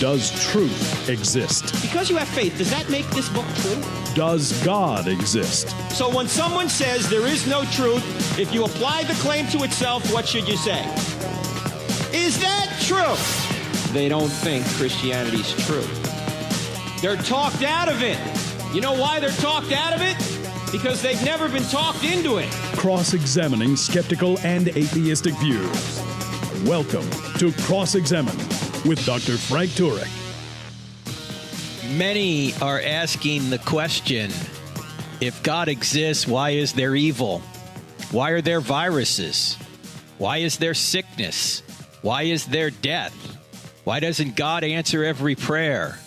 Does truth exist? Because you have faith, does that make this book true? Does God exist? So when someone says there is no truth, if you apply the claim to itself, what should you say? Is that true? They don't think Christianity's true. They're talked out of it. You know why they're talked out of it? Because they've never been talked into it. Cross-examining skeptical and atheistic views. Welcome to Cross-Examine with Dr. Frank Turek. Many are asking the question, if God exists, why is there evil? Why are there viruses? Why is there sickness? Why is there death? Why doesn't God answer every prayer?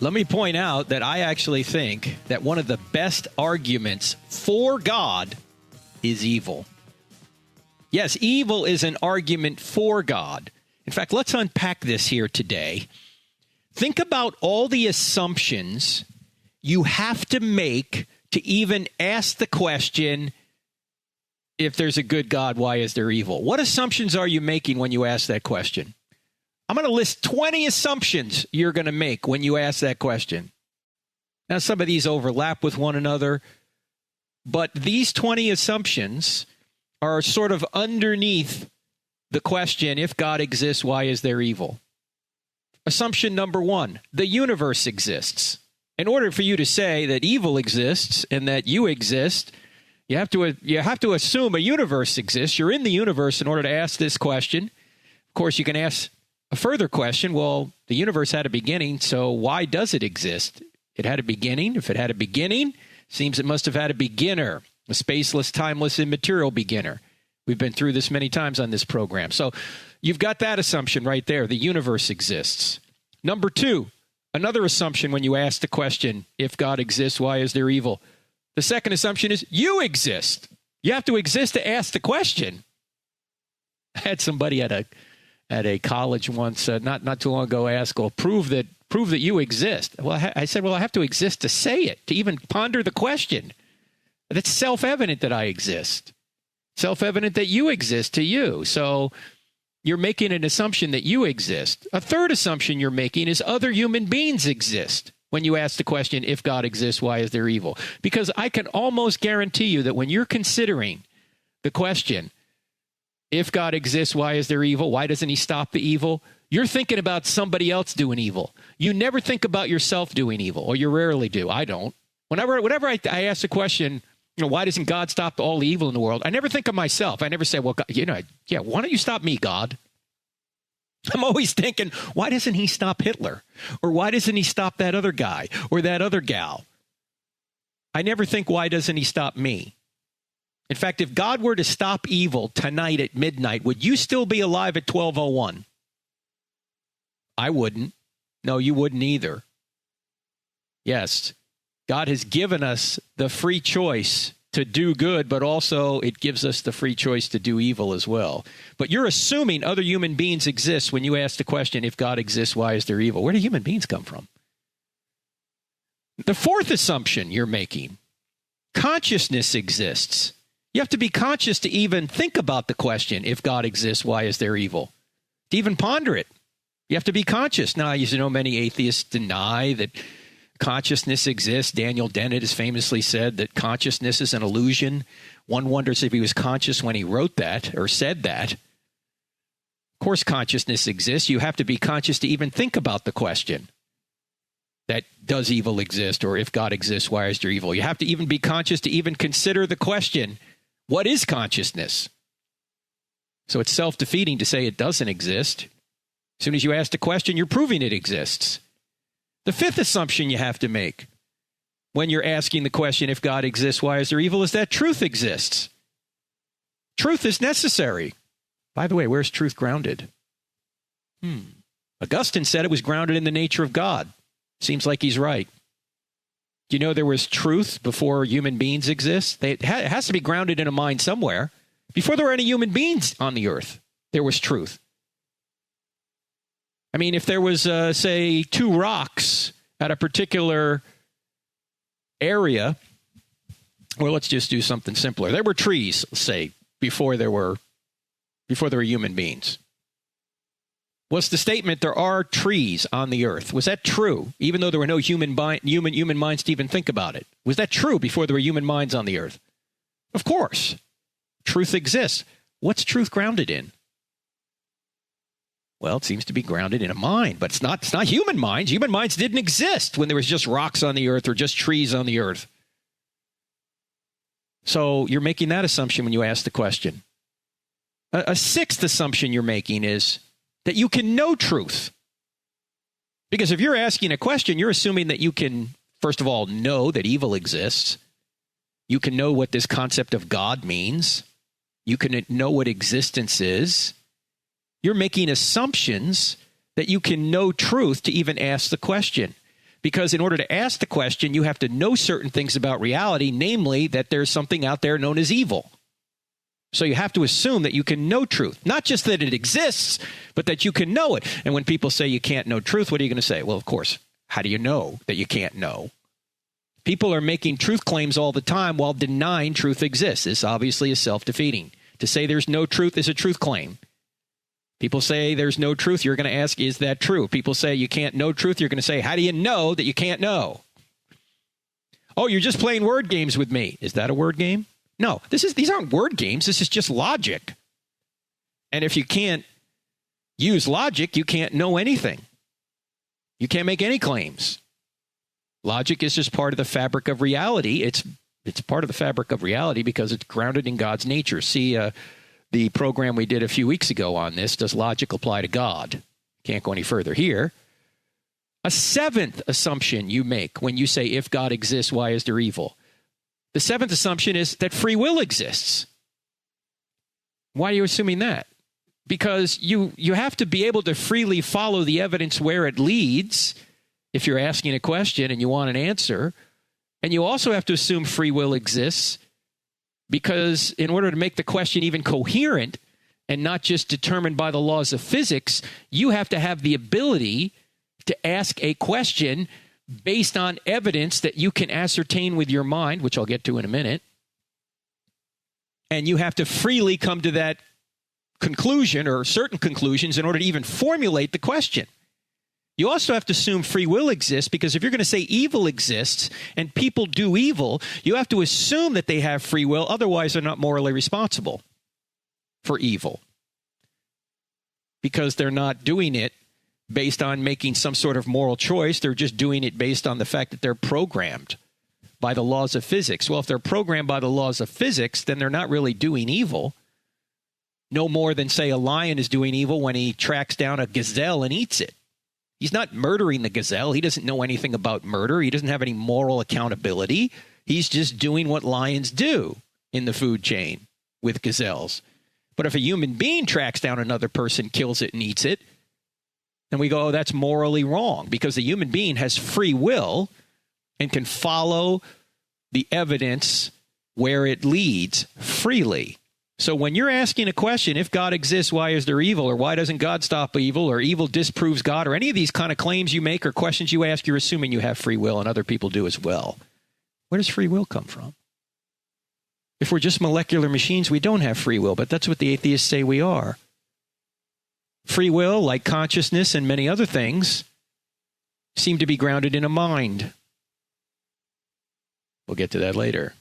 Let me point out that I actually think that one of the best arguments for God is evil. Yes, evil is an argument for God. In fact, let's unpack this here today. Think about all the assumptions you have to make to even ask the question, if there's a good God, why is there evil? What assumptions are you making when you ask that question? I'm going to list 20 assumptions you're going to make when you ask that question. Now, some of these overlap with one another, but these 20 assumptions are sort of underneath the question, if God exists, why is there evil? Assumption number one, the universe exists. In order for you to say that evil exists and that you exist, you have to assume a universe exists. You're in the universe in order to ask this question. Of course, you can ask a further question. Well, the universe had a beginning, so why does it exist? It had a beginning. If it had a beginning, seems it must have had a beginner, a spaceless, timeless, immaterial beginner. We've been through this many times on this program. So you've got that assumption right there. The universe exists. Number two, another assumption when you ask the question, if God exists, why is there evil? The second assumption is you exist. You have to exist to ask the question. I had somebody at a college once, not too long ago, ask, well, prove that you exist. Well, I said, well, I have to exist to say it, to even ponder the question. It's self-evident that I exist. Self-evident that you exist to you. So you're making an assumption that you exist. A third assumption you're making is other human beings exist when you ask the question, if God exists, why is there evil? Because I can almost guarantee you that when you're considering the question, if God exists, why is there evil? Why doesn't he stop the evil? You're thinking about somebody else doing evil. You never think about yourself doing evil, or you rarely do. I don't. Whenever I ask the question, why doesn't God stop all the evil in the world? I never think of myself. I never say, well, God, why don't you stop me, God? I'm always thinking, why doesn't he stop Hitler? Or why doesn't he stop that other guy or that other gal? I never think, why doesn't he stop me? In fact, if God were to stop evil tonight at midnight, would you still be alive at 12:01? I wouldn't. No, you wouldn't either. Yes. God has given us the free choice to do good, but also it gives us the free choice to do evil as well. But you're assuming other human beings exist when you ask the question, if God exists, why is there evil? Where do human beings come from? The fourth assumption you're making, consciousness exists. You have to be conscious to even think about the question, if God exists, why is there evil? To even ponder it, you have to be conscious. Now, as you know, many atheists deny that consciousness exists. Daniel Dennett has famously said that consciousness is an illusion. One wonders if he was conscious when he wrote that or said that. Of course, consciousness exists. You have to be conscious to even think about the question that does evil exist, or if God exists, why is there evil? You have to even be conscious to even consider the question, what is consciousness? So it's self-defeating to say it doesn't exist. As soon as you ask the question, you're proving it exists. The fifth assumption you have to make when you're asking the question, if God exists, why is there evil, is that truth exists. Truth is necessary. By the way, where's truth grounded? Augustine said it was grounded in the nature of God. Seems like he's right. Do you know there was truth before human beings exist? It has to be grounded in a mind somewhere. Before there were any human beings on the earth, there was truth. I mean, if there was, say, two rocks at a particular area, or let's just do something simpler. There were trees, say, before there were human beings. Was the statement there are trees on the earth, was that true, even though there were no human minds to even think about it? Was that true before there were human minds on the earth? Of course. Truth exists. What's truth grounded in? Well, it seems to be grounded in a mind, but it's not human minds. Human minds didn't exist when there was just rocks on the earth or just trees on the earth. So you're making that assumption when you ask the question. A sixth assumption you're making is that you can know truth. Because if you're asking a question, you're assuming that you can, first of all, know that evil exists. You can know what this concept of God means. You can know what existence is. You're making assumptions that you can know truth to even ask the question. Because in order to ask the question, you have to know certain things about reality, namely that there's something out there known as evil. So you have to assume that you can know truth. Not just that it exists, but that you can know it. And when people say you can't know truth, what are you going to say? Well, of course, how do you know that you can't know? People are making truth claims all the time while denying truth exists. This obviously is self-defeating. To say there's no truth is a truth claim. People say there's no truth. You're going to ask, is that true? People say you can't know truth. You're going to say, how do you know that you can't know? Oh, you're just playing word games with me. Is that a word game? No, these aren't word games. This is just logic. And if you can't use logic, you can't know anything. You can't make any claims. Logic is just part of the fabric of reality. It's part of the fabric of reality because it's grounded in God's nature. See, the program we did a few weeks ago on this, does logic apply to God? Can't go any further here. A seventh assumption you make when you say, if God exists, why is there evil? The seventh assumption is that free will exists. Why are you assuming that? Because you have to be able to freely follow the evidence where it leads if you're asking a question and you want an answer. And you also have to assume free will exists because in order to make the question even coherent and not just determined by the laws of physics, you have to have the ability to ask a question based on evidence that you can ascertain with your mind, which I'll get to in a minute. And you have to freely come to that conclusion or certain conclusions in order to even formulate the question. You also have to assume free will exists because if you're going to say evil exists and people do evil, you have to assume that they have free will. Otherwise, they're not morally responsible for evil because they're not doing it based on making some sort of moral choice. They're just doing it based on the fact that they're programmed by the laws of physics. Well, if they're programmed by the laws of physics, then they're not really doing evil. No more than, say, a lion is doing evil when he tracks down a gazelle and eats it. He's not murdering the gazelle. He doesn't know anything about murder. He doesn't have any moral accountability. He's just doing what lions do in the food chain with gazelles. But if a human being tracks down another person, kills it, and eats it, then we go, oh, that's morally wrong because the human being has free will and can follow the evidence where it leads freely. So when you're asking a question, if God exists, why is there evil? Or why doesn't God stop evil? Or evil disproves God? Or any of these kind of claims you make or questions you ask, you're assuming you have free will and other people do as well. Where does free will come from? If we're just molecular machines, we don't have free will, but that's what the atheists say we are. Free will, like consciousness and many other things, seem to be grounded in a mind. We'll get to that later.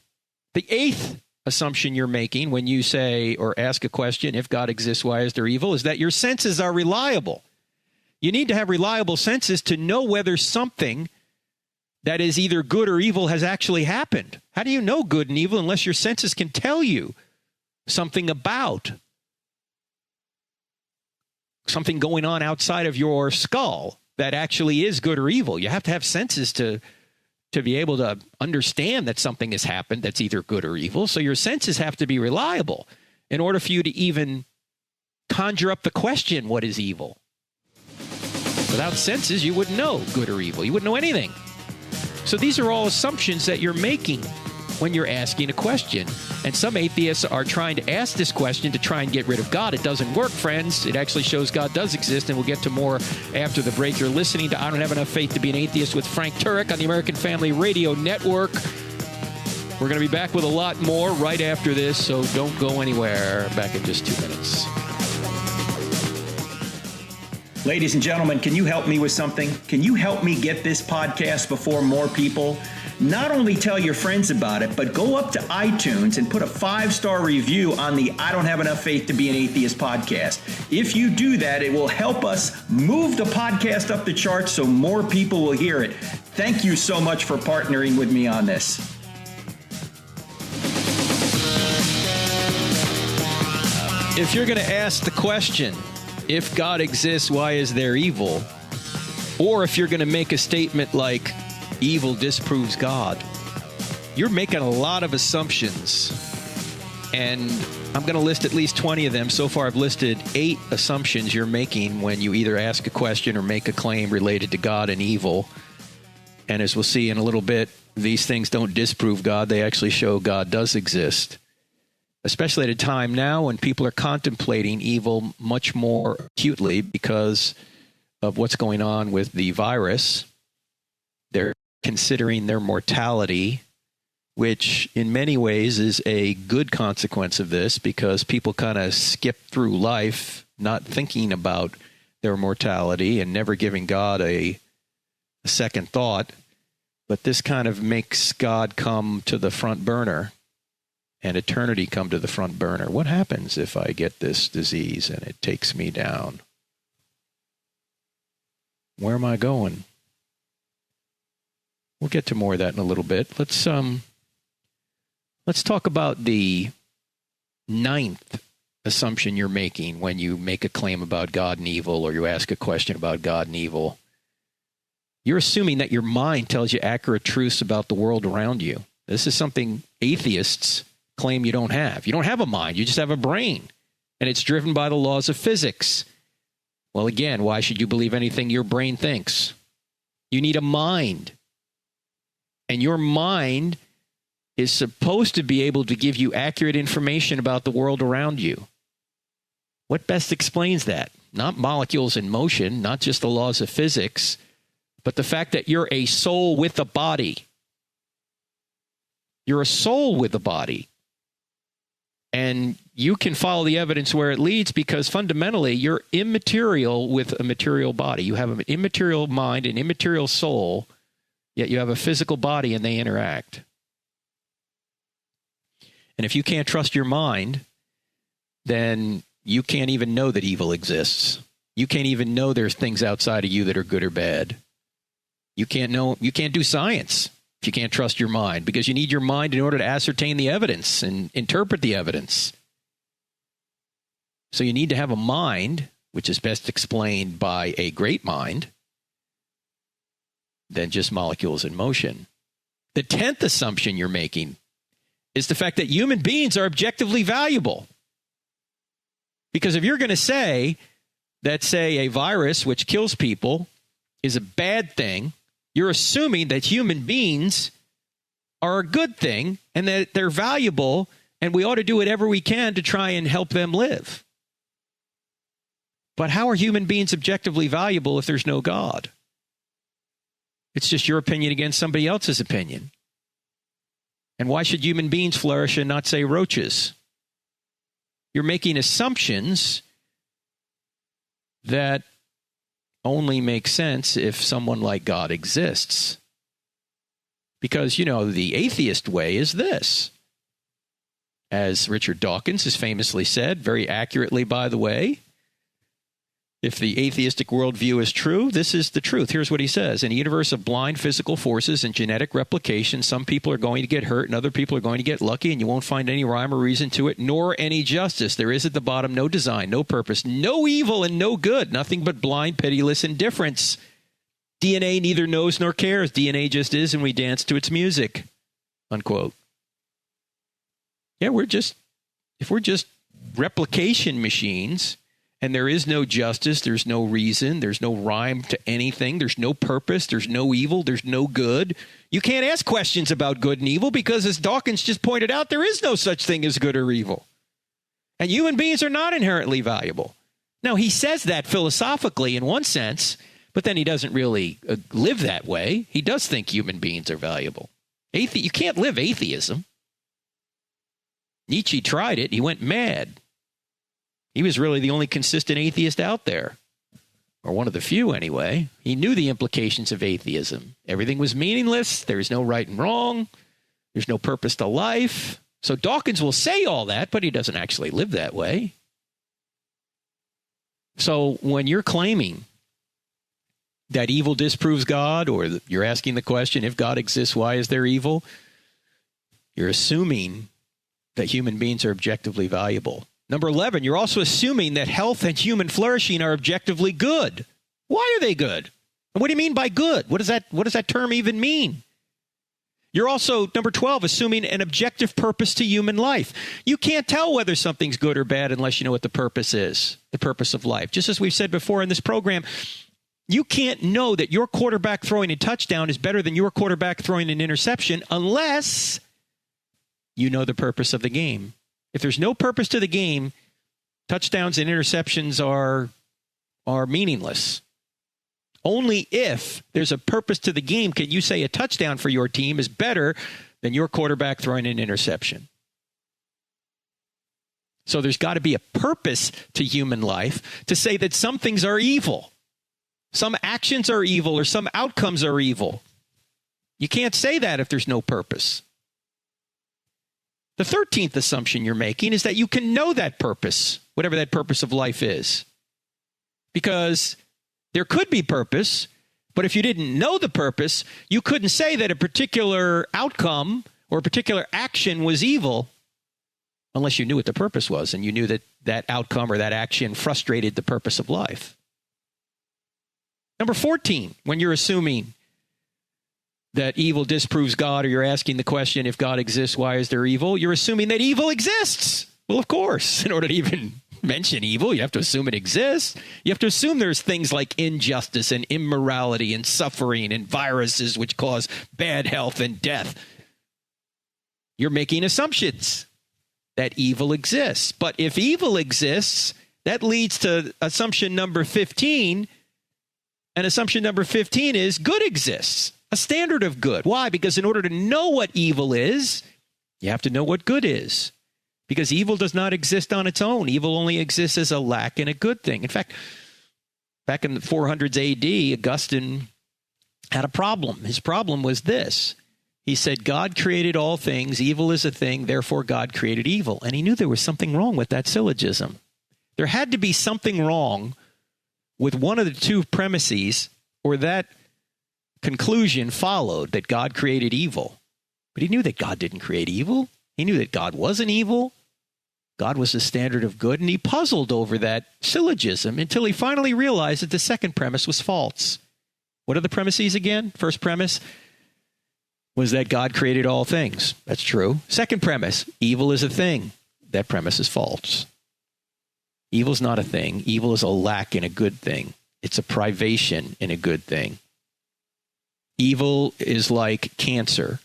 The eighth assumption you're making when you say or ask a question, if God exists, why is there evil, is that your senses are reliable. You need to have reliable senses to know whether something that is either good or evil has actually happened. How do you know good and evil unless your senses can tell you something about something going on outside of your skull that actually is good or evil? You have to have senses to be able to understand that something has happened that's either good or evil. So your senses have to be reliable in order for you to even conjure up the question, what is evil? Without senses, you wouldn't know good or evil. You wouldn't know anything. So these are all assumptions that you're making when you're asking a question. And some atheists are trying to ask this question to try and get rid of God. It doesn't work, friends. It actually shows God does exist, and we'll get to more after the break. You're listening to I Don't Have Enough Faith to Be an Atheist with Frank Turek on the American Family Radio Network. We're going to be back with a lot more right after this, so don't go anywhere. Back in just 2 minutes. Ladies and gentlemen, can you help me with something? Can you help me get this podcast before more people? Not only tell your friends about it, but go up to iTunes and put a 5-star review on the I Don't Have Enough Faith to Be an Atheist podcast. If you do that, it will help us move the podcast up the charts so more people will hear it. Thank you so much for partnering with me on this. If you're going to ask the question, if God exists, why is there evil? Or if you're going to make a statement like, evil disproves God, you're making a lot of assumptions. And I'm going to list at least 20 of them. So far, I've listed 8 assumptions you're making when you either ask a question or make a claim related to God and evil. And as we'll see in a little bit, these things don't disprove God. They actually show God does exist. Especially at a time now when people are contemplating evil much more acutely because of what's going on with the virus. They're considering their mortality, which in many ways is a good consequence of this because people kind of skip through life not thinking about their mortality and never giving God a second thought. But this kind of makes God come to the front burner and eternity come to the front burner. What happens if I get this disease and it takes me down? Where am I going? We'll get to more of that in a little bit. Let's talk about the 9th assumption you're making when you make a claim about God and evil or you ask a question about God and evil. You're assuming that your mind tells you accurate truths about the world around you. This is something atheists claim you don't have. You don't have a mind. You just have a brain. And it's driven by the laws of physics. Well, again, why should you believe anything your brain thinks? You need a mind. And your mind is supposed to be able to give you accurate information about the world around you. What best explains that? Not molecules in motion, not just the laws of physics, but the fact that you're a soul with a body. You're a soul with a body. And you can follow the evidence where it leads because fundamentally you're immaterial with a material body. You have an immaterial mind, an immaterial soul, yet you have a physical body and they interact. And if you can't trust your mind, then you can't even know that evil exists. You can't even know there's things outside of you that are good or bad. You can't do science if you can't trust your mind, because you need your mind in order to ascertain the evidence and interpret the evidence. So you need to have a mind, which is best explained by a great mind, than just molecules in motion. The 10th assumption you're making is the fact that human beings are objectively valuable. Because if you're going to say that, say, a virus which kills people is a bad thing, you're assuming that human beings are a good thing and that they're valuable and we ought to do whatever we can to try and help them live. But how are human beings objectively valuable if there's no God? It's just your opinion against somebody else's opinion. And why should human beings flourish and not, say, roaches? You're making assumptions that only make sense if someone like God exists. Because, the atheist way is this. As Richard Dawkins has famously said, very accurately, by the way, if the atheistic worldview is true, this is the truth. Here's what he says. In a universe of blind physical forces and genetic replication, some people are going to get hurt and other people are going to get lucky, and you won't find any rhyme or reason to it, nor any justice. There is at the bottom no design, no purpose, no evil and no good, nothing but blind, pitiless indifference. DNA neither knows nor cares. DNA just is, and we dance to its music. Unquote. Yeah, if we're just replication machines, and there is no justice, there's no reason, there's no rhyme to anything, there's no purpose, there's no evil, there's no good. You can't ask questions about good and evil because, as Dawkins just pointed out, there is no such thing as good or evil. And human beings are not inherently valuable. Now, he says that philosophically in one sense, but then he doesn't really live that way. He does think human beings are valuable. You can't live atheism. Nietzsche tried it. He went mad. He was really the only consistent atheist out there. or one of the few anyway. He knew the implications of atheism. Everything was meaningless. There's no right and wrong. There's no purpose to life. So Dawkins will say all that, but he doesn't actually live that way. So when you're claiming that evil disproves God, or you're asking the question, if God exists, why is there evil? You're assuming that human beings are objectively valuable. Number 11, you're also assuming that health and human flourishing are objectively good. Why are they good? And what do you mean by good? What does that term even mean? You're also, number 12, assuming an objective purpose to human life. You can't tell whether something's good or bad unless you know what the purpose is, the purpose of life. Just as we've said before in this program, you can't know that your quarterback throwing a touchdown is better than your quarterback throwing an interception unless you know the purpose of the game. If there's no purpose to the game, touchdowns and interceptions are meaningless. Only if there's a purpose to the game can you say a touchdown for your team is better than your quarterback throwing an interception. So there's got to be a purpose to human life to say that some things are evil. Some actions are evil or some outcomes are evil. You can't say that if there's no purpose. The 13th assumption you're making is that you can know that purpose, whatever that purpose of life is. Because there could be purpose, but if you didn't know the purpose, you couldn't say that a particular outcome or a particular action was evil unless you knew what the purpose was and you knew that that outcome or that action frustrated the purpose of life. Number 14, when you're assuming that evil disproves God, or you're asking the question, if God exists, why is there evil? You're assuming that evil exists. Well, of course, in order to even mention evil, you have to assume it exists. You have to assume there's things like injustice and immorality and suffering and viruses which cause bad health and death. You're making assumptions that evil exists. But if evil exists, that leads to assumption number 15. And assumption number 15 is good exists. A standard of good. Why? Because in order to know what evil is, you have to know what good is. Because evil does not exist on its own. Evil only exists as a lack in a good thing. In fact, back in the 400s AD, Augustine had a problem. His problem was this. He said, God created all things. Evil is a thing. Therefore, God created evil. And he knew there was something wrong with that syllogism. There had to be something wrong with one of the two premises, or that conclusion followed that God created evil. But he knew that God didn't create evil. He knew that God wasn't evil. God was the standard of good, and he puzzled over that syllogism until he finally realized that the second premise was false. What are the premises again? First premise was that God created all things. That's true. Second premise, evil is a thing. That premise is false. Evil's not a thing. Evil is a lack in a good thing. It's a privation in a good thing. Evil is like cancer.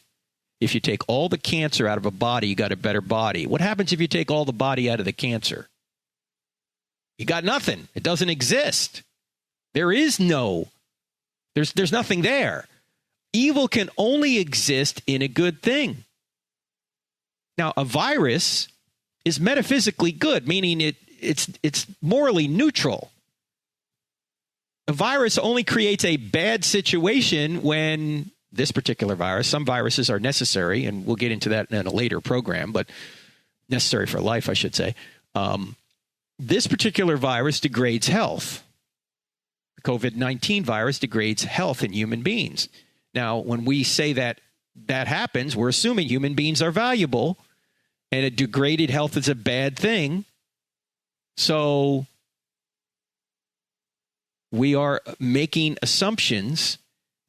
If you take all the cancer out of a body, you got a better body. What happens if you take all the body out of the cancer? You got nothing. It doesn't exist. There's nothing there. Evil can only exist in a good thing. Now, a virus is metaphysically good, meaning it's morally neutral. A virus only creates a bad situation when this particular virus, some viruses are necessary, and we'll get into that in a later program, but necessary for life, I should say. This particular virus degrades health. The COVID-19 virus degrades health in human beings. Now, when we say that happens, we're assuming human beings are valuable, and a degraded health is a bad thing. So we are making assumptions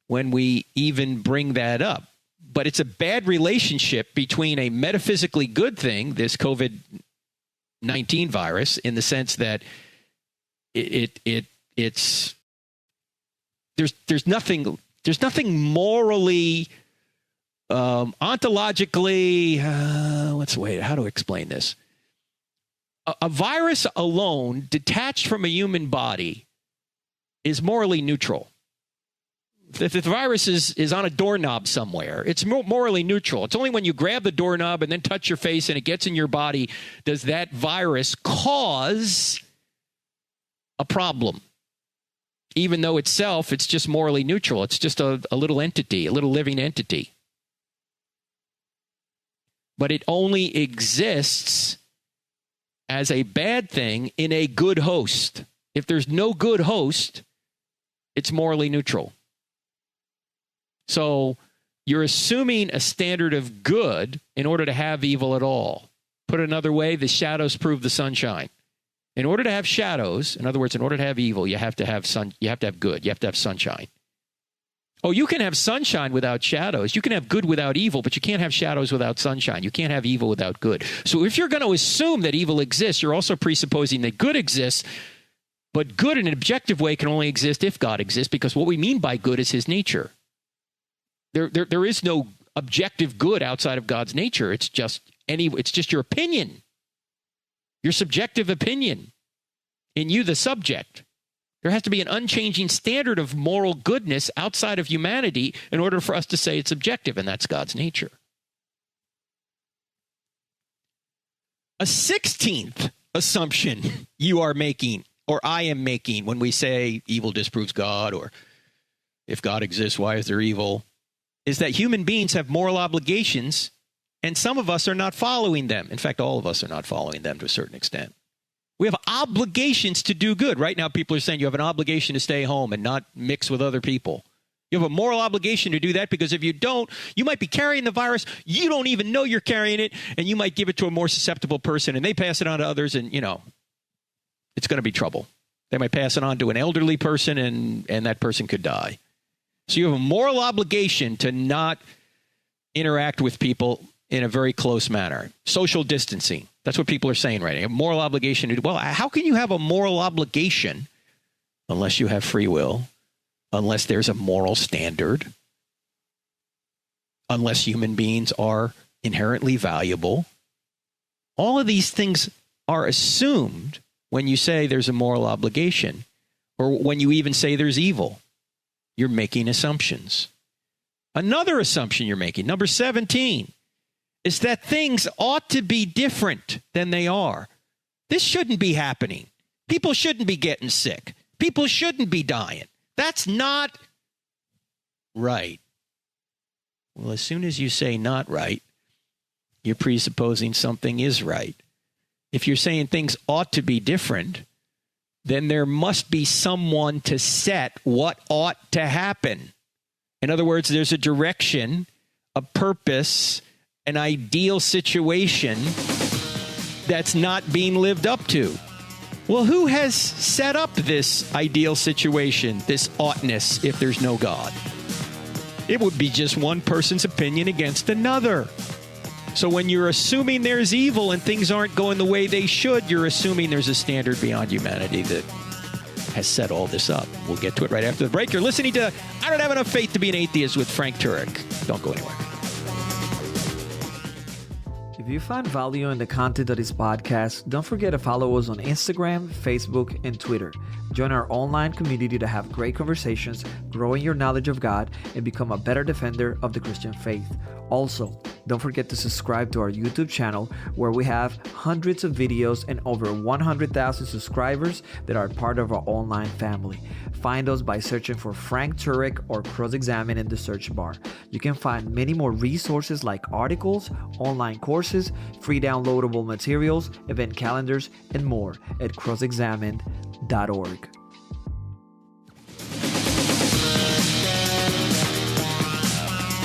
when we even bring that up. But it's a bad relationship between a metaphysically good thing, this COVID-19 virus, in the sense that it's there's nothing morally, ontologically, how to explain this? A virus alone, detached from a human body, is morally neutral. If the virus is on a doorknob somewhere, it's morally neutral. It's only when you grab the doorknob and then touch your face and it gets in your body does that virus cause a problem. even though itself, it's just morally neutral. It's just a little entity, a little living entity. But it only exists as a bad thing in a good host. If there's no good host, it's morally neutral. So you're assuming a standard of good in order to have evil at all. Put another way, the shadows prove the sunshine. In order to have shadows, in other words, in order to have evil, you have to have good, you have to have sunshine. Oh, you can have sunshine without shadows. You can have good without evil, but you can't have shadows without sunshine. You can't have evil without good. So if you're going to assume that evil exists, you're also presupposing that good exists, but good in an objective way can only exist if God exists, because what we mean by good is his nature. There is no objective good outside of God's nature. It's just your opinion, your subjective opinion, in you, the subject. There has to be an unchanging standard of moral goodness outside of humanity in order for us to say it's objective, and that's God's nature. A 16th assumption you are making, or I am making, when we say evil disproves God, or if God exists, why is there evil, is that human beings have moral obligations, and some of us are not following them. In fact, all of us are not following them to a certain extent. We have obligations to do good. Right now, people are saying you have an obligation to stay home and not mix with other people. You have a moral obligation to do that, because if you don't, you might be carrying the virus. You don't even know you're carrying it, and you might give it to a more susceptible person, and they pass it on to others, and, it's going to be trouble. They might pass it on to an elderly person, and that person could die. So you have a moral obligation to not interact with people in a very close manner. Social distancing. That's what people are saying right now. A moral obligation to do. Well, how can you have a moral obligation unless you have free will, unless there's a moral standard, unless human beings are inherently valuable? All of these things are assumed when you say there's a moral obligation, or when you even say there's evil. You're making assumptions. Another assumption you're making, number 17, is that things ought to be different than they are. This shouldn't be happening. People shouldn't be getting sick. People shouldn't be dying. That's not right. Well, as soon as you say not right, you're presupposing something is right. If you're saying things ought to be different, then there must be someone to set what ought to happen. In other words, there's a direction, a purpose, an ideal situation that's not being lived up to. Well, who has set up this ideal situation, this oughtness, if there's no God? It would be just one person's opinion against another. So when you're assuming there's evil and things aren't going the way they should, you're assuming there's a standard beyond humanity that has set all this up. We'll get to it right after the break. You're listening to I Don't Have Enough Faith to Be an Atheist with Frank Turek. Don't go anywhere. If you find value in the content of this podcast, don't forget to follow us on Instagram, Facebook, and Twitter. Join our online community to have great conversations, grow in your knowledge of God, and become a better defender of the Christian faith. Also, don't forget to subscribe to our YouTube channel, where we have hundreds of videos and over 100,000 subscribers that are part of our online family. Find us by searching for Frank Turek or Cross-Examine in the search bar. You can find many more resources like articles, online courses, free downloadable materials, event calendars, and more at crossexamined.org.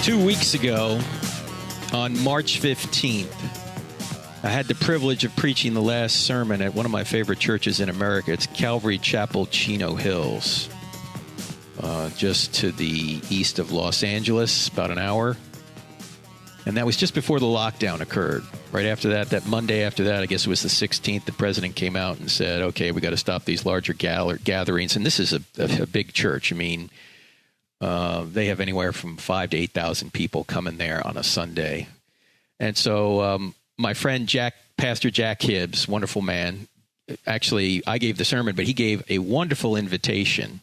Two weeks ago, on March 15th, I had the privilege of preaching the last sermon at one of my favorite churches in America. It's Calvary Chapel, Chino Hills, just to the east of Los Angeles, about an hour. And that was just before the lockdown occurred. Right after that, that Monday after that, I guess it was the 16th, the president came out and said, okay, we got to stop these larger gatherings. And this is a big church. I mean, they have anywhere from 5,000 to 8,000 people coming there on a Sunday. And so my friend Pastor Jack Hibbs, wonderful man, actually, I gave the sermon, but he gave a wonderful invitation.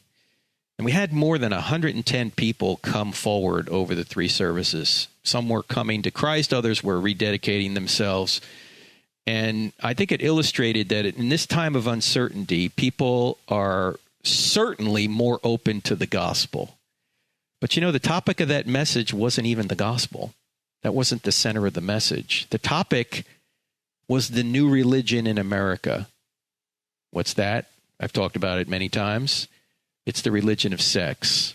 And we had more than 110 people come forward over the three services. Some were coming to Christ, others were rededicating themselves. And I think it illustrated that in this time of uncertainty, people are certainly more open to the gospel. But the topic of that message wasn't even the gospel. That wasn't the center of the message. The topic was the new religion in America. What's that? I've talked about it many times. It's the religion of sex.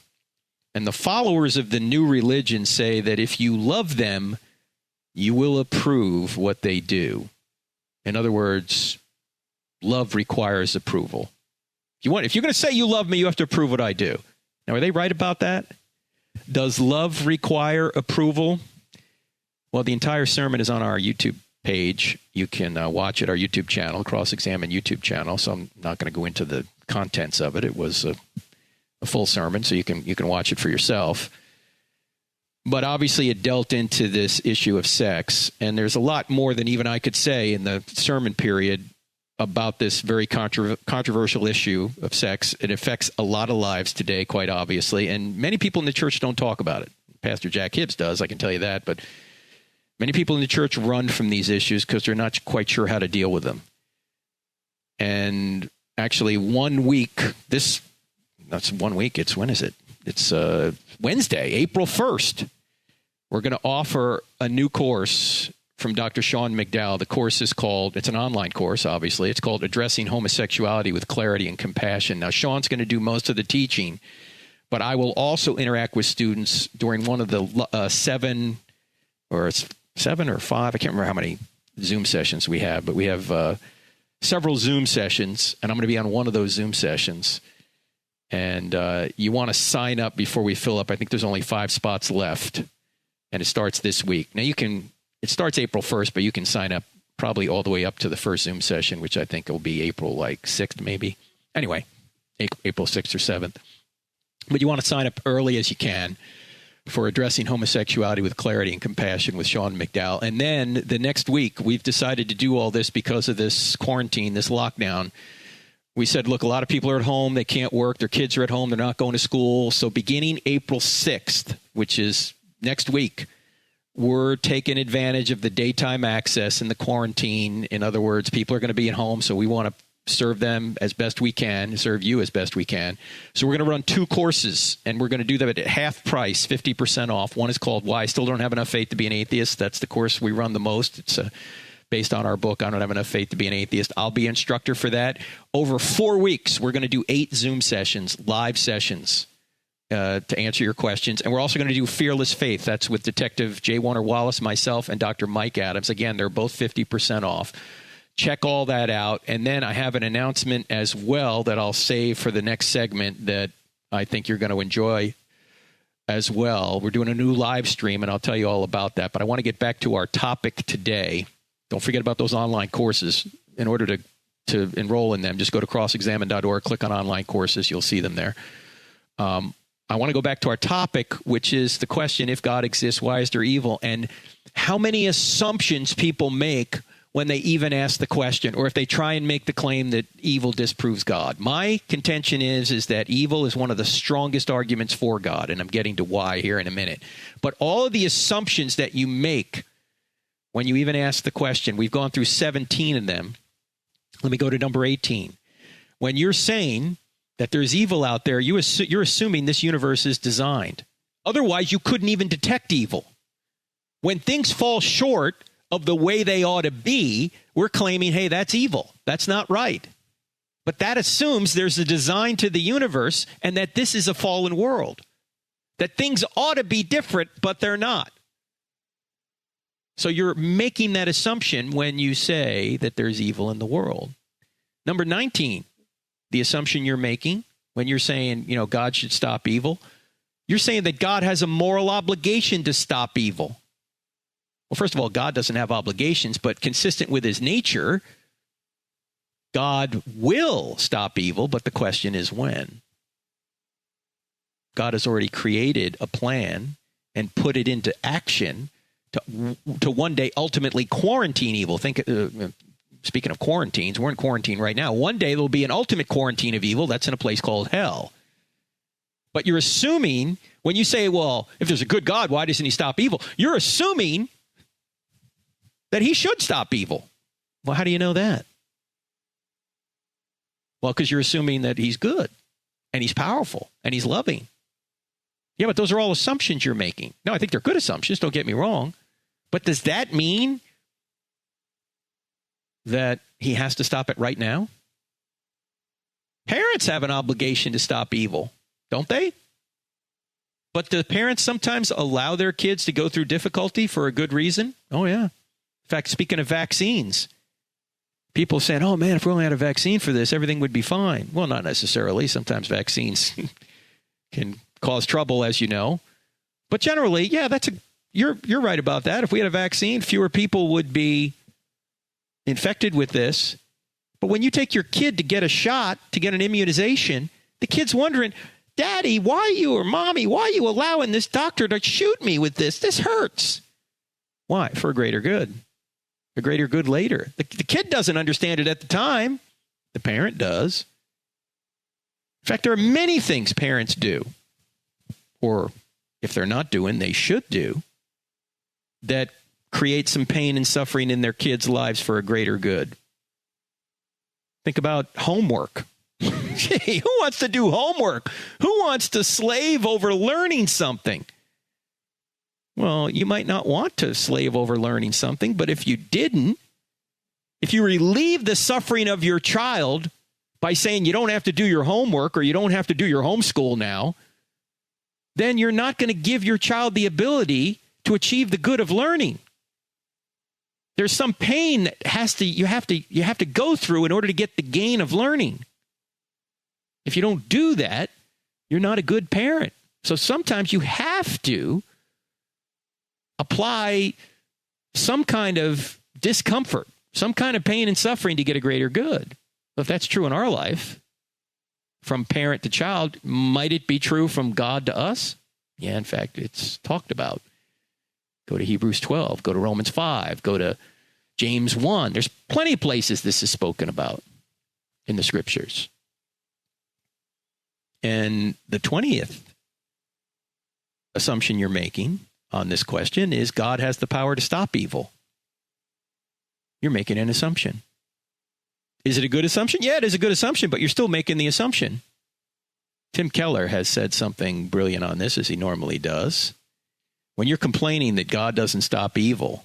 And the followers of the new religion say that if you love them, you will approve what they do. In other words, love requires approval. If you're going to say you love me, you have to approve what I do. Now, are they right about that? Does love require approval? Well, the entire sermon is on our YouTube page. You can watch it, our YouTube channel, Cross-Examine YouTube channel. So I'm not going to go into the contents of it. It was a full sermon, so you can watch it for yourself. But obviously it dealt into this issue of sex, and there's a lot more than even I could say in the sermon period about this very controversial issue of sex. It affects a lot of lives today, quite obviously, and many people in the church don't talk about it. Pastor Jack Hibbs does, I can tell you that, but many people in the church run from these issues because they're not quite sure how to deal with them. And actually 1 week, that's 1 week, when is it? It's Wednesday, April 1st. We're going to offer a new course from Dr. 𝗦𝗢𝗕𝗦𝗢. The course is called, it's an online course, obviously. It's called Addressing Homosexuality with Clarity and Compassion. Now, Sean's going to do most of the teaching, but I will also interact with students during one of the 7 or 5, I can't remember how many Zoom sessions we have, but we have several Zoom sessions, and I'm going to be on one of those Zoom sessions. And you want to sign up before we fill up. I think there's only 5 spots left. And it starts this week. Now it starts April 1st, but you can sign up probably all the way up to the first Zoom session, which I think will be April 6th, maybe. Anyway, April 6th or 7th. But you want to sign up early as you can for Addressing Homosexuality with Clarity and Compassion with 𝗦𝗢𝗕𝗦𝗢. And then the next week, we've decided to do all this because of this quarantine, this lockdown. We said, look, a lot of people are at home. They can't work. Their kids are at home. They're not going to school. So beginning April 6th, which is next week, we're taking advantage of the daytime access in the quarantine. In other words, people are going to be at home, so we want to serve them as best we can, serve you as best we can. So we're going to run 2 courses, and we're going to do them at half price, 50% off. One is called Why I Still Don't Have Enough Faith to Be an Atheist. That's the course we run the most. It's based on our book, I Don't Have Enough Faith to Be an Atheist. I'll be instructor for that. Over 4 weeks, we're going to do 8 Zoom sessions, live sessions, to answer your questions. And we're also going to do Fearless Faith. That's with Detective 𝗦𝗢𝗓𝗏, myself, and Dr. Mike Adams. Again, they're both 50% off. Check all that out. And then I have an announcement as well that I'll save for the next segment that I think you're going to enjoy as well. We're doing a new live stream, and I'll tell you all about that. But I want to get back to our topic today. Don't forget about those online courses. In order to enroll in them, just go to crossexamine.org, click on online courses. You'll see them there. I want to go back to our topic, which is the question, if God exists, why is there evil? And how many assumptions people make when they even ask the question, or if they try and make the claim that evil disproves God. My contention is that evil is one of the strongest arguments for God, and I'm getting to why here in a minute. But all of the assumptions that you make when you even ask the question, we've gone through 17 of them. Let me go to number 18. When you're saying that there's evil out there, you're assuming this universe is designed. Otherwise, you couldn't even detect evil. When things fall short of the way they ought to be, we're claiming, hey, that's evil. That's not right. But that assumes there's a design to the universe and that this is a fallen world. That things ought to be different, but they're not. So you're making that assumption when you say that there's evil in the world. Number 19. The assumption you're making when you're saying, God should stop evil, you're saying that God has a moral obligation to stop evil. Well, first of all, God doesn't have obligations, but consistent with his nature, God will stop evil, but the question is when. God has already created a plan and put it into action to one day ultimately quarantine evil. Speaking of quarantines, we're in quarantine right now. One day there'll be an ultimate quarantine of evil. That's in a place called hell. But you're assuming, when you say, well, if there's a good God, why doesn't he stop evil? You're assuming that he should stop evil. Well, how do you know that? Well, because you're assuming that he's good. and he's powerful, and he's loving. Yeah, but those are all assumptions you're making. No, I think they're good assumptions, don't get me wrong. But does that mean that he has to stop it right now? Parents have an obligation to stop evil, don't they? But do parents sometimes allow their kids to go through difficulty for a good reason? Oh, yeah. In fact, speaking of vaccines, people saying, oh, man, if we only had a vaccine for this, everything would be fine. Well, not necessarily. Sometimes vaccines can cause trouble, as you know. But generally, yeah, you're right about that. If we had a vaccine, fewer people would be infected with this. But when you take your kid to get a shot, to get an immunization, the kid's wondering, Daddy, Mommy, why are you allowing this doctor to shoot me with this? This hurts. Why? For a greater good. A greater good later. The kid doesn't understand it at the time. The parent does. In fact, there are many things parents do, or if they're not doing, they should do, that create some pain and suffering in their kids' lives for a greater good. Think about homework. Gee, who wants to do homework? Who wants to slave over learning something? Well, you might not want to slave over learning something, but if you didn't, if you relieve the suffering of your child by saying you don't have to do your homework or you don't have to do your homeschool now, then you're not going to give your child the ability to achieve the good of learning. There's some pain that you have to go through in order to get the gain of learning. If you don't do that, you're not a good parent. So sometimes you have to apply some kind of discomfort, some kind of pain and suffering to get a greater good. If that's true in our life, from parent to child, might it be true from God to us? Yeah, in fact, it's talked about. Go to Hebrews 12, go to Romans 5, go to James 1. There's plenty of places this is spoken about in the scriptures. And the 20th assumption you're making on this question is God has the power to stop evil. You're making an assumption. Is it a good assumption? Yeah, it is a good assumption, but you're still making the assumption. Tim Keller has said something brilliant on this, as he normally does. When you're complaining that God doesn't stop evil,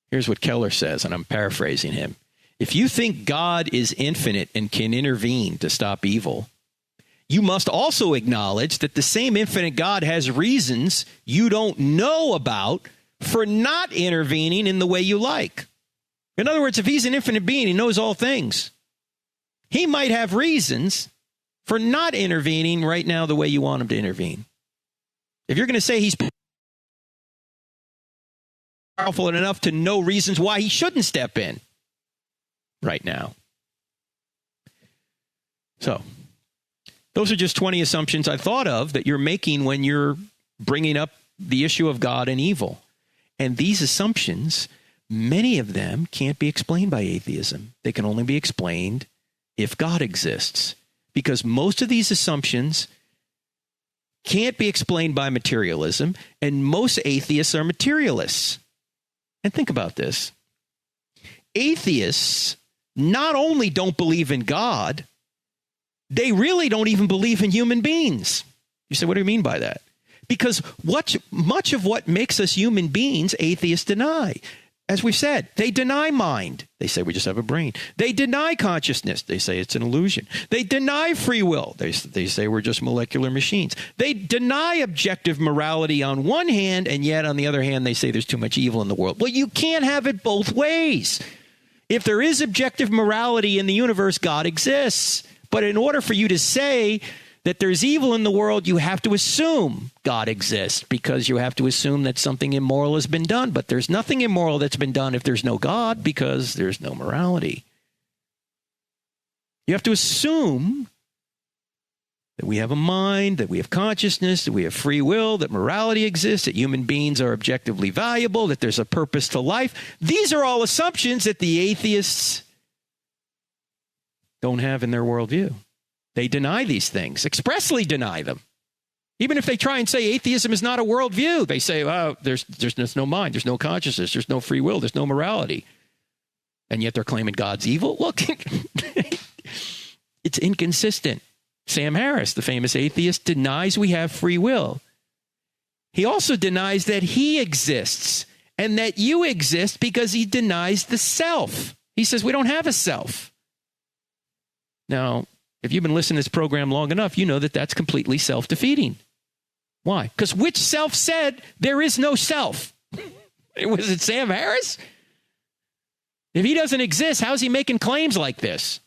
here's what Keller says, and I'm paraphrasing him. If you think God is infinite and can intervene to stop evil, you must also acknowledge that the same infinite God has reasons you don't know about for not intervening in the way you like. In other words, if he's an infinite being, he knows all things. He might have reasons for not intervening right now the way you want him to intervene. If you're going to say he's powerful enough to know reasons why he shouldn't step in right now. So, those are just 20 assumptions I thought of that you're making when you're bringing up the issue of God and evil. And these assumptions, many of them can't be explained by atheism. They can only be explained if God exists. Because most of these assumptions can't be explained by materialism, and most atheists are materialists. And think about this. Atheists not only don't believe in God, they really don't even believe in human beings. You say, what do you mean by that? Because much of what makes us human beings, atheists deny. As we've said, they deny mind. They say we just have a brain. They deny consciousness. They say it's an illusion. They deny free will. They say we're just molecular machines. They deny objective morality on one hand, and yet on the other hand, they say there's too much evil in the world. Well, you can't have it both ways. If there is objective morality in the universe, God exists. But in order for you to say that there's evil in the world, you have to assume God exists, because you have to assume that something immoral has been done. But there's nothing immoral that's been done if there's no God, because there's no morality. You have to assume that we have a mind, that we have consciousness, that we have free will, that morality exists, that human beings are objectively valuable, that there's a purpose to life. These are all assumptions that the atheists don't have in their worldview. They deny these things, expressly deny them. Even if they try and say atheism is not a worldview, they say, oh, there's no mind, there's no consciousness, there's no free will, there's no morality. And yet they're claiming God's evil. Look, it's inconsistent. Sam Harris, the famous atheist, denies we have free will. He also denies that he exists and that you exist because he denies the self. He says we don't have a self. Now, if you've been listening to this program long enough, you know that that's completely self-defeating. Why? Because which self said there is no self? Was it Sam Harris? If he doesn't exist, how's he making claims like this?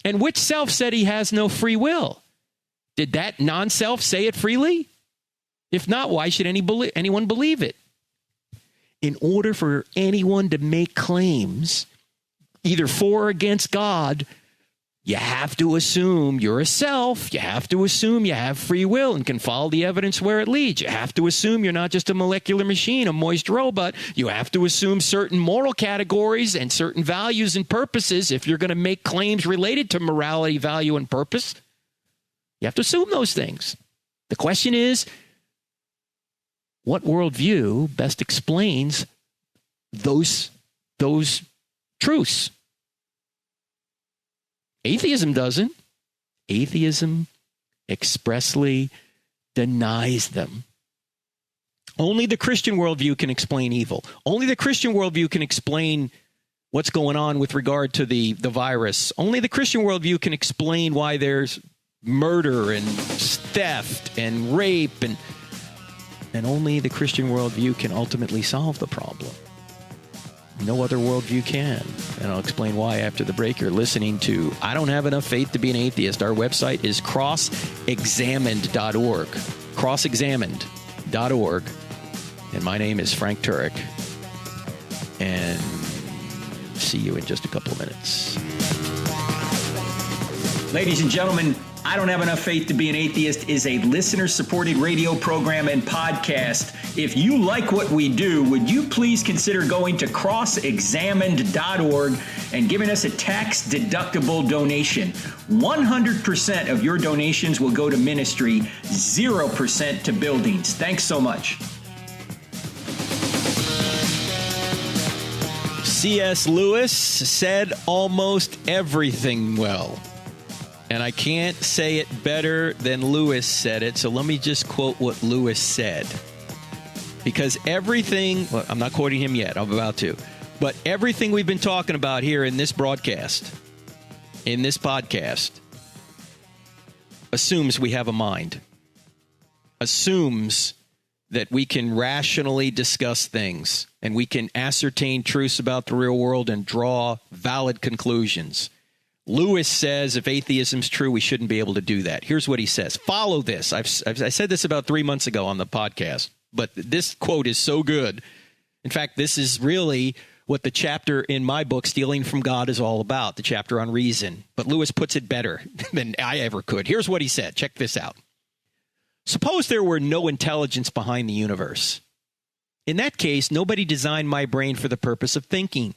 And which self said he has no free will? Did that non-self say it freely? If not, why should anyone believe it? In order for anyone to make claims, either for or against God, you have to assume you're a self. You have to assume you have free will and can follow the evidence where it leads. You have to assume you're not just a molecular machine, a moist robot. You have to assume certain moral categories and certain values and purposes if you're going to make claims related to morality, value, and purpose. You have to assume those things. The question is, what worldview best explains those truths? Atheism doesn't. Atheism expressly denies them. Only the Christian worldview can explain evil. Only the Christian worldview can explain what's going on with regard to the virus. Only the Christian worldview can explain why there's murder and theft and rape, and only the Christian worldview can ultimately solve the problem. No other worldview can. And I'll explain why after the break. You're listening to I Don't Have Enough Faith to Be an Atheist. Our website is crossexamined.org. Crossexamined.org. And my name is Frank Turek. And see you in just a couple of minutes. Ladies and gentlemen, I Don't Have Enough Faith to Be an Atheist is a listener-supported radio program and podcast. If you like what we do, would you please consider going to crossexamined.org and giving us a tax-deductible donation? 100% of your donations will go to ministry, 0% to buildings. Thanks so much. C.S. Lewis said almost everything well. And I can't say it better than Lewis said it, so let me just quote what Lewis said. Because everything, well, I'm not quoting him yet, I'm about to, but everything we've been talking about here in this broadcast, in this podcast, assumes we have a mind, assumes that we can rationally discuss things, and we can ascertain truths about the real world and draw valid conclusions. Lewis says if atheism's true, we shouldn't be able to do that. Here's what he says. Follow this. I said this about 3 months ago on the podcast, but this quote is so good. In fact, this is really what the chapter in my book, Stealing from God, is all about, the chapter on reason. But Lewis puts it better than I ever could. Here's what he said. Check this out. Suppose there were no intelligence behind the universe. In that case, nobody designed my brain for the purpose of thinking.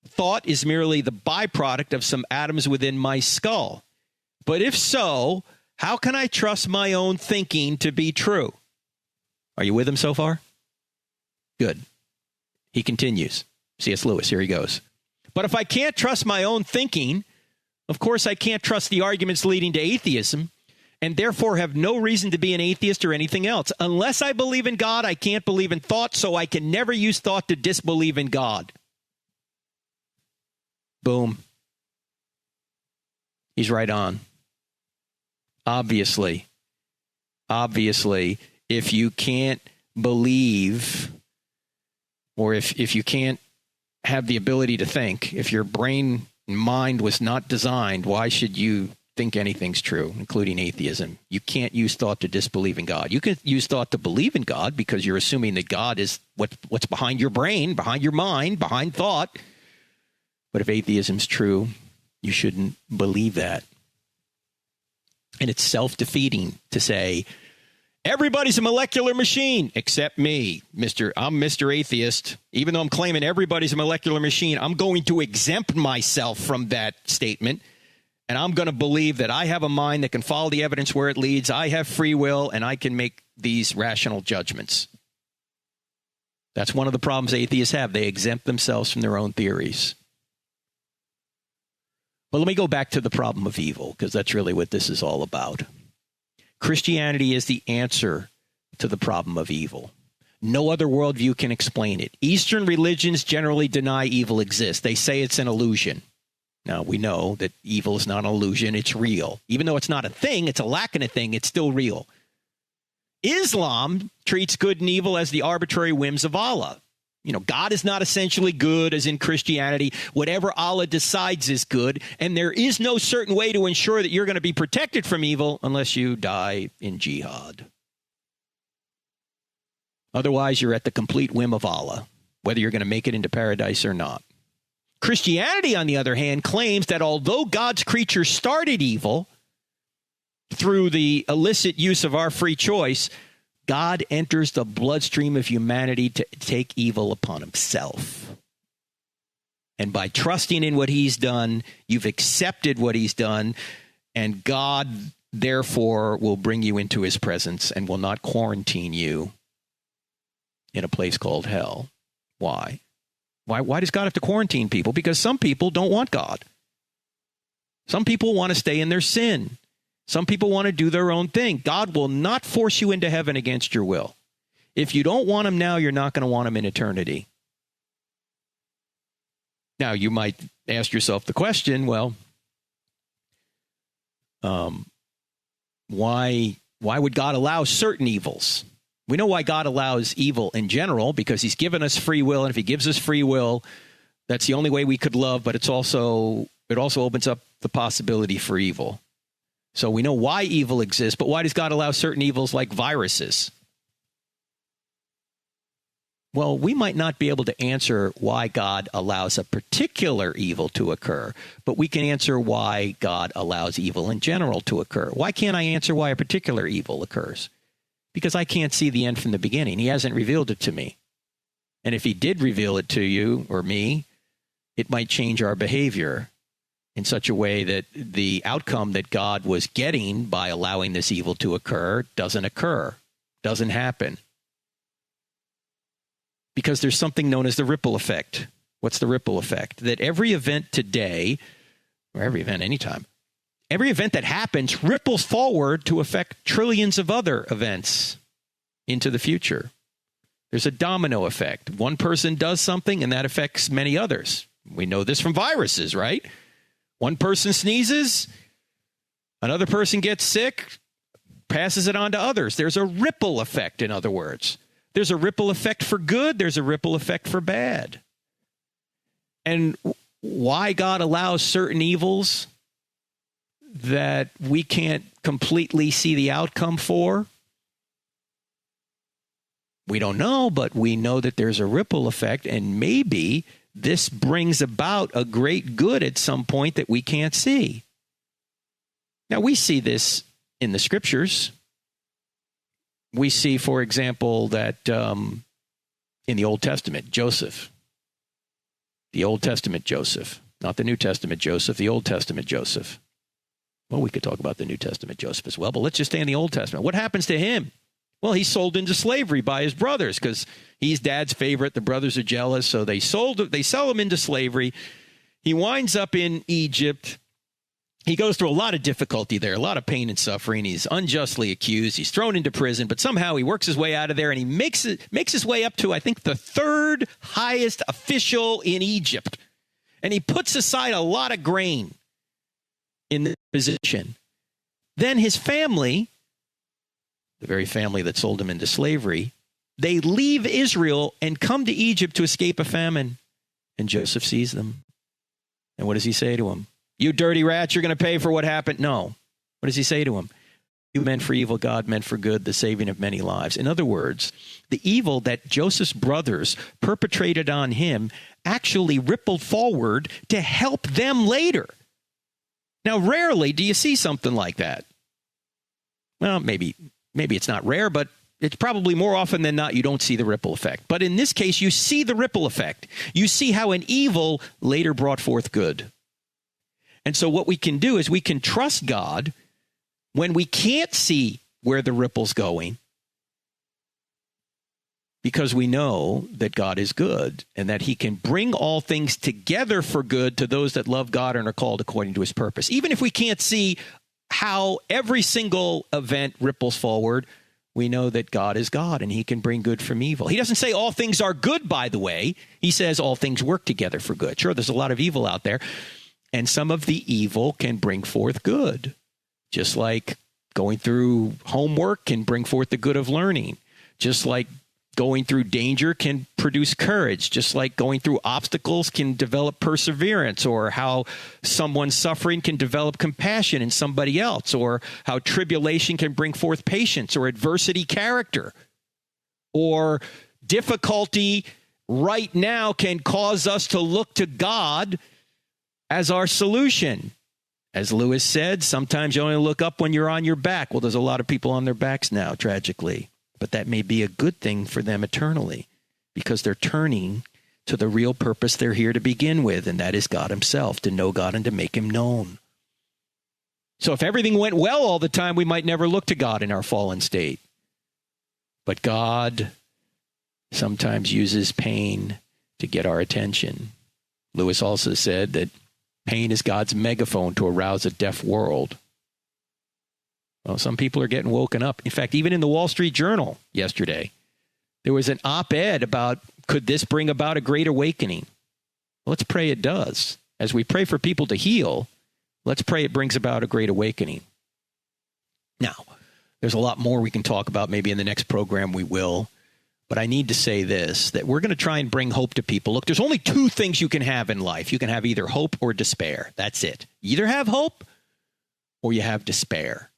Thought is merely the byproduct of some atoms within my skull. But if so, how can I trust my own thinking to be true? Are you with him so far? Good. He continues. C.S. Lewis, here he goes. But if I can't trust my own thinking, of course I can't trust the arguments leading to atheism, and therefore have no reason to be an atheist or anything else. Unless I believe in God, I can't believe in thought, so I can never use thought to disbelieve in God. Boom. He's right on. Obviously, if you can't believe, or if you can't have the ability to think, if your brain and mind was not designed, why should you think anything's true, including atheism? You can't use thought to disbelieve in God. You can use thought to believe in God because you're assuming that God is what's behind your brain, behind your mind, behind thought. But if atheism's true, you shouldn't believe that. And it's self-defeating to say, everybody's a molecular machine except me. I'm Mr. Atheist. Even though I'm claiming everybody's a molecular machine, I'm going to exempt myself from that statement. And I'm going to believe that I have a mind that can follow the evidence where it leads. I have free will, and I can make these rational judgments. That's one of the problems atheists have. They exempt themselves from their own theories. But let me go back to the problem of evil, because that's really what this is all about. Christianity is the answer to the problem of evil. No other worldview can explain it. Eastern religions generally deny evil exists. They say it's an illusion. Now, we know that evil is not an illusion. It's real. Even though it's not a thing, it's a lack in a thing, it's still real. Islam treats good and evil as the arbitrary whims of Allah. You know, God is not essentially good as in Christianity. Whatever Allah decides is good, and there is no certain way to ensure that you're going to be protected from evil unless you die in jihad. Otherwise, you're at the complete whim of Allah, whether you're going to make it into paradise or not. Christianity, on the other hand, claims that although God's creatures started evil through the illicit use of our free choice, God enters the bloodstream of humanity to take evil upon himself. And by trusting in what he's done, you've accepted what he's done, and God, therefore, will bring you into his presence and will not quarantine you in a place called hell. Why? Why does God have to quarantine people? Because some people don't want God. Some people want to stay in their sin. Some people want to do their own thing. God will not force you into heaven against your will. If you don't want him now, you're not going to want him in eternity. Now, you might ask yourself the question, well, why would God allow certain evils? We know why God allows evil in general, because he's given us free will, and if he gives us free will, that's the only way we could love, but it also opens up the possibility for evil. So we know why evil exists, but why does God allow certain evils like viruses? Well, we might not be able to answer why God allows a particular evil to occur, but we can answer why God allows evil in general to occur. Why can't I answer why a particular evil occurs? Because I can't see the end from the beginning. He hasn't revealed it to me. And if he did reveal it to you or me, it might change our behavior in such a way that the outcome that God was getting by allowing this evil to occur, doesn't happen. Because there's something known as the ripple effect. What's the ripple effect? That every event today, or every event anytime, every event that happens ripples forward to affect trillions of other events into the future. There's a domino effect. One person does something, and that affects many others. We know this from viruses, right? One person sneezes, another person gets sick, passes it on to others. There's a ripple effect, in other words. There's a ripple effect for good. There's a ripple effect for bad. And why God allows certain evils that we can't completely see the outcome for, we don't know, but we know that there's a ripple effect, and maybe this brings about a great good at some point that we can't see. Now, we see this in the scriptures. We see, for example, that in the Old Testament, Joseph, the Old Testament Joseph, not the New Testament Joseph, the Old Testament Joseph. Well, we could talk about the New Testament Joseph as well, but let's just stay in the Old Testament. What happens to him? Well, he's sold into slavery by his brothers because he's dad's favorite. The brothers are jealous, so they sell him into slavery. He winds up in Egypt. He goes through a lot of difficulty there, a lot of pain and suffering. He's unjustly accused. He's thrown into prison, but somehow he works his way out of there, and he makes his way up to, I think, the third highest official in Egypt. And he puts aside a lot of grain in the position. Then his family, the very family that sold him into slavery, they leave Israel and come to Egypt to escape a famine. And Joseph sees them. And what does he say to them? You dirty rats, you're going to pay for what happened. No. What does he say to him? You meant for evil, God meant for good, the saving of many lives. In other words, the evil that Joseph's brothers perpetrated on him actually rippled forward to help them later. Now, rarely do you see something like that. Well, maybe it's not rare, but it's probably more often than not you don't see the ripple effect. But in this case, you see the ripple effect. You see how an evil later brought forth good. And so what we can do is we can trust God when we can't see where the ripple's going. because we know that God is good and that he can bring all things together for good to those that love God and are called according to his purpose. Even if we can't see how every single event ripples forward, we know that God is God and he can bring good from evil. He doesn't say all things are good, by the way. He says all things work together for good. Sure, there's a lot of evil out there, and some of the evil can bring forth good, just like going through homework can bring forth the good of learning, just like going through danger can produce courage, just like going through obstacles can develop perseverance, or how someone suffering can develop compassion in somebody else, or how tribulation can bring forth patience, or adversity character, or difficulty right now can cause us to look to God as our solution. As Lewis said, sometimes you only look up when you're on your back. Well, there's a lot of people on their backs now, tragically. But that may be a good thing for them eternally, because they're turning to the real purpose they're here to begin with, and that is God himself, to know God and to make him known. So if everything went well all the time, we might never look to God in our fallen state. But God sometimes uses pain to get our attention. Lewis also said that pain is God's megaphone to arouse a deaf world. Well, some people are getting woken up. In fact, even in the Wall Street Journal yesterday, there was an op-ed about, could this bring about a great awakening? Let's pray it does. As we pray for people to heal, let's pray it brings about a great awakening. Now, there's a lot more we can talk about. Maybe in the next program we will. But I need to say this, that we're going to try and bring hope to people. Look, there's only two things you can have in life. You can have either hope or despair. That's it. You either have hope or you have despair.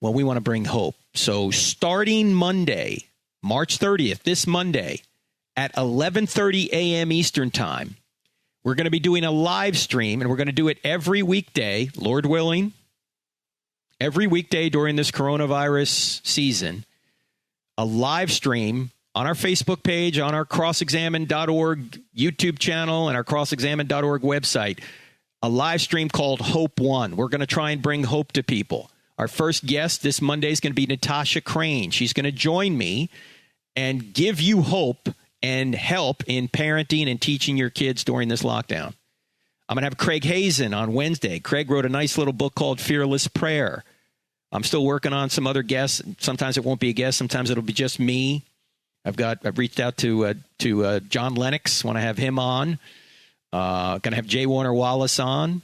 Well, we want to bring hope. So starting Monday, March 30th, this Monday, at 11:30 a.m. Eastern Time, we're going to be doing a live stream, and we're going to do it every weekday, Lord willing, every weekday during this coronavirus season, a live stream on our Facebook page, on our crossexamined.org YouTube channel, and our crossexamined.org website, a live stream called Hope One. We're going to try and bring hope to people. Our first guest this Monday is going to be Natasha Crane. She's going to join me and give you hope and help in parenting and teaching your kids during this lockdown. I'm going to have Craig Hazen on Wednesday. Craig wrote a nice little book called Fearless Prayer. I'm still working on some other guests. Sometimes it won't be a guest. Sometimes it'll be just me. I've reached out to John Lennox. Want to have him on. Going to have J. Warner Wallace on.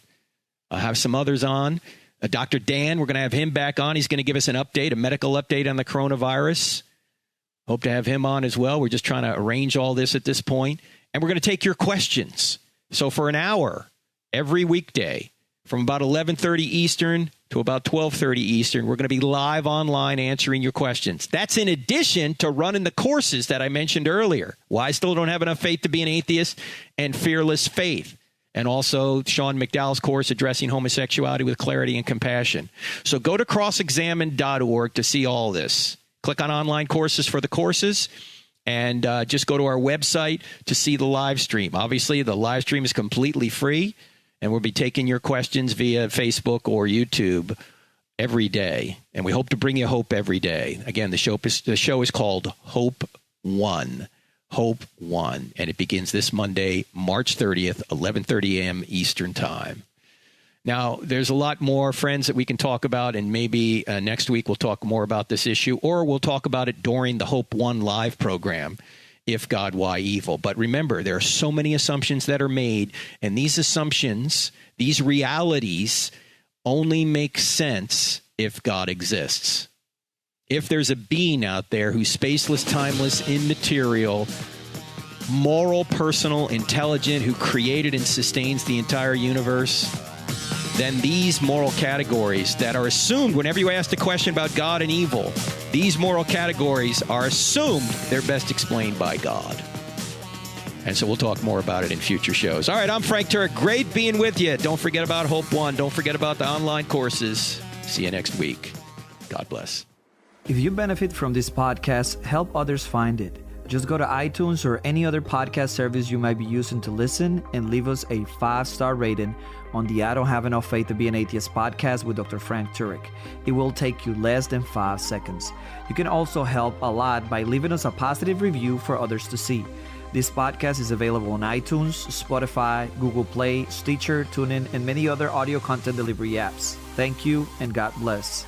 I'll have some others on. Dr. Dan, we're going to have him back on. He's going to give us an update, a medical update on the coronavirus. Hope to have him on as well. We're just trying to arrange all this at this point. And we're going to take your questions. So for an hour, every weekday, from about 11:30 Eastern to about 12:30 Eastern, we're going to be live online answering your questions. That's in addition to running the courses that I mentioned earlier. Why I still don't have enough faith to be an atheist, and Fearless Faith. And also Sean McDowell's course, Addressing Homosexuality with Clarity and Compassion. So go to crossexamined.org to see all this. Click on online courses for the courses, and just go to our website to see the live stream. Obviously, the live stream is completely free, and we'll be taking your questions via Facebook or YouTube every day. And we hope to bring you hope every day. Again, the show is called Hope One. Hope One, and it begins this Monday, March 30th, 11:30 a.m. Eastern Time. Now, there's a lot more, friends, that we can talk about, and maybe next week we'll talk more about this issue, or we'll talk about it during the Hope One live program, If God, Why Evil? But remember, there are so many assumptions that are made, and these assumptions, these realities, only make sense if God exists. If there's a being out there who's spaceless, timeless, immaterial, moral, personal, intelligent, who created and sustains the entire universe, then these moral categories that are assumed whenever you ask the question about God and evil, these moral categories are assumed they're best explained by God. And so we'll talk more about it in future shows. All right, I'm Frank Turek. Great being with you. Don't forget about Hope One. Don't forget about the online courses. See you next week. God bless. If you benefit from this podcast, help others find it. Just go to iTunes or any other podcast service you might be using to listen and leave us a 5-star rating on the I Don't Have Enough Faith to Be an Atheist podcast with Dr. Frank Turek. It will take you less than 5 seconds. You can also help a lot by leaving us a positive review for others to see. This podcast is available on iTunes, Spotify, Google Play, Stitcher, TuneIn, and many other audio content delivery apps. Thank you and God bless.